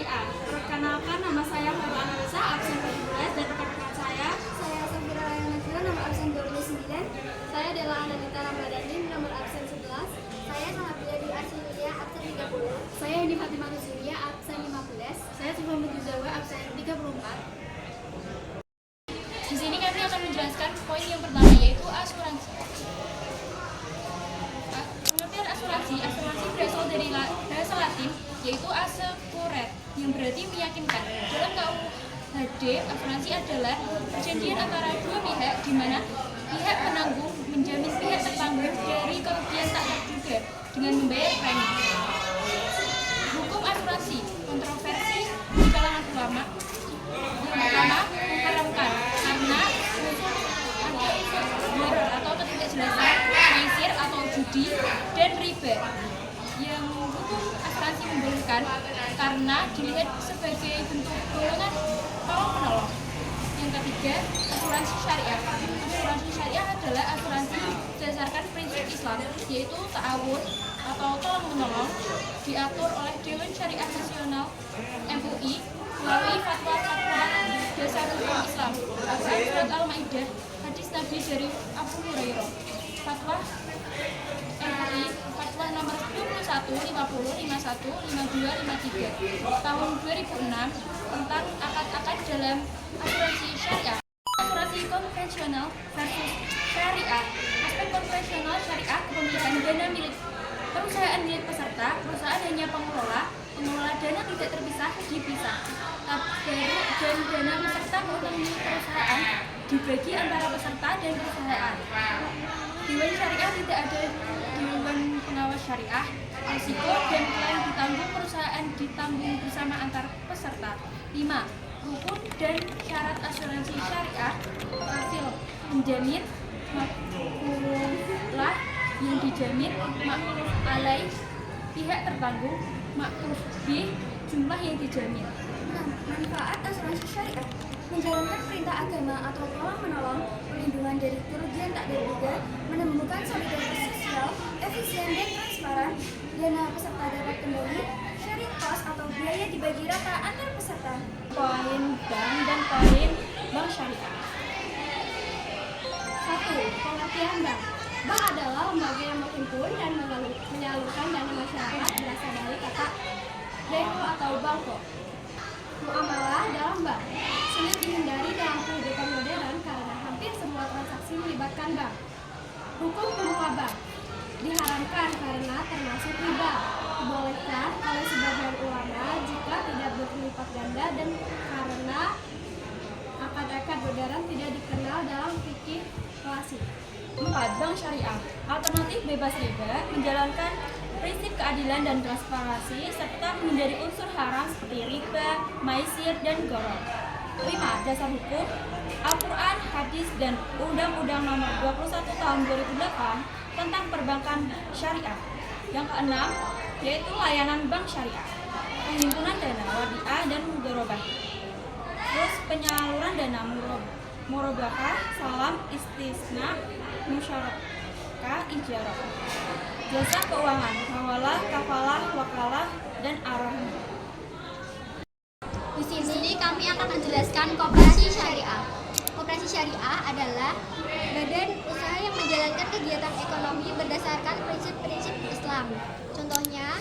Syariah. Perkenalkan, nama saya Farwa Analisa, absen 17, dan rekan-rekan saya Safira Rayana, nomor absen 29. Saya adalah Ananita Ramadhani, nomor absen 11. Saya Sahabia di Arsilia, absen 30. Saya Indi Fatimah Nusuria, absen 15. Saya Sifah Mujizawa, absen 34. Di sini kami akan menjelaskan poin yang pertama, yaitu asuransi. Pengertian asuransi berasal dari bahasa Latin, yaitu assecuret, yang berarti meyakinkan. Dalam KUHD, asuransi adalah perjanjian antara dua pihak, di mana pihak penanggung menjamin pihak tertanggung dari kerugian tak terduga dengan membayar premi. Hukum asuransi kontroversi di kalangan ulama. Yang pertama, mengharamkan karena ada unsur gharar atau ketidakjelasan, maisir atau judi, dan riba. Yang hukum asuransi membolehkan karena dilihat sebagai bentuk golongan tolong menolong. Yang ketiga, asuransi syariah. Asuransi syariah adalah asuransi berdasarkan prinsip Islam, yaitu ta'awun atau tolong menolong, diatur oleh Dewan Syariah Nasional (MUI) melalui fatwa-fatwa dasar hukum Islam. Al-Quran Surat Al-Maidah, hadis Nabi dari Abu Hurairah. Fatwa MUI, fatwa nomor 21, 50, 51, 52, 53 tahun 2006 tentang akad-akad dalam asuransi syariah. Asuransi konvensional versus syariah. Aspek konvensional syariah, kepemilikan dana milik perusahaan milik peserta. Perusahaan hanya pengelola dana tidak terpisah, dipisah. Tabaruk dan dana peserta mengutangi perusahaan dibagi antara peserta dan perusahaan. Dewan syariah tidak ada dewan pengawas syariah. Risiko dan klaim ditanggung perusahaan ditanggung bersama antar peserta. 5. Rukun dan syarat asuransi syariah. Kafil menjamin, makfulah yang dijamin, makruf alaih pihak tertanggung, makruf bih jumlah yang dijamin. Manfaat asuransi syariah: menjalankan perintah agama atau tolong menolong, perlindungan dari kerugian tak terduga, menemukan solidaritas sosial, efisien dan transparan, dana peserta dapat kembali, sharing cost atau biaya dibagi rata antar peserta. poin bank dan poin bank syariah. 1. Pengertian bank. Bank adalah lembaga yang menghimpun dan menyalurkan dana masyarakat berasal dari kata banko atau bangko. Muamalah dalam bank sulit dihindari dalam kehidupan modern karena hampir semua transaksi melibatkan bank. Hukum pembuka bank diharamkan karena termasuk riba. Dibolehkan oleh sebagian ulama jika tidak berlipat ganda dan karena akad-akad modern tidak dikenal dalam fikih klasik. 4. Bank syariah. Alternatif bebas riba, menjalankan prinsip keadilan dan transparansi, serta menghindari unsur haram seperti riba, maisir, dan gharar. 5. Dasar hukum, Al-Quran, hadis, dan Undang-Undang Nomor 21 Tahun 2008 tentang perbankan syariah. Yang keenam, yaitu layanan bank syariah, penghimpunan dana, wadiah, dan mudharabah. Terus penyaluran dana murabahah, salam, istisna, musyarakah, ijarah. Jasa keuangan, hawalah, kafalah, wakalah, dan arahnya. Di sini kami akan menjelaskan koperasi syariah. Koperasi syariah adalah badan usaha yang menjalankan kegiatan ekonomi berdasarkan prinsip-prinsip Islam. Contohnya,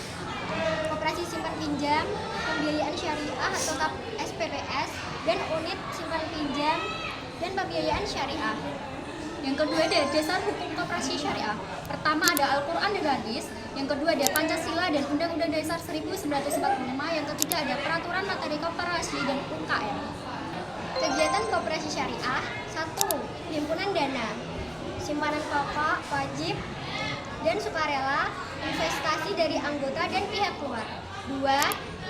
koperasi simpan pinjam, pembiayaan syariah atau SPPS, dan unit simpan pinjam dan pembiayaan syariah. Yang kedua ada dasar hukum koperasi syariah. Pertama ada Al-Quran dan hadis. Yang kedua ada Pancasila dan Undang-Undang Dasar 1945. Yang ketiga ada peraturan materi koperasi dan UKM. Kegiatan koperasi syariah: 1. Himpunan dana, simpanan pokok, wajib, dan sukarela, investasi dari anggota dan pihak luar. 2.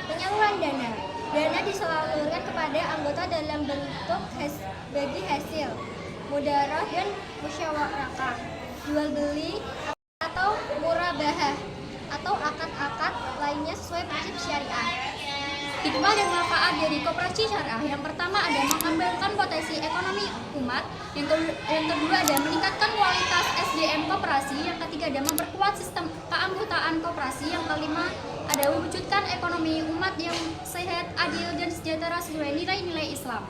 Penyaluran dana. Dana disalurkan kepada anggota dalam bentuk bagi hasil, mudaroh dan musyawarah, jual beli atau murabahah, atau akad-akad lainnya sesuai prinsip syariah. Hikmah dan manfaat dari koperasi syariah. Yang pertama ada mengembangkan potensi ekonomi umat. Yang kedua ada meningkatkan kualitas SDM koperasi. Yang ketiga ada memperkuat sistem keamanan keanggotaan koperasi. Yang kelima, ada mewujudkan ekonomi umat yang sehat, adil, dan sejahtera sesuai nilai-nilai Islam.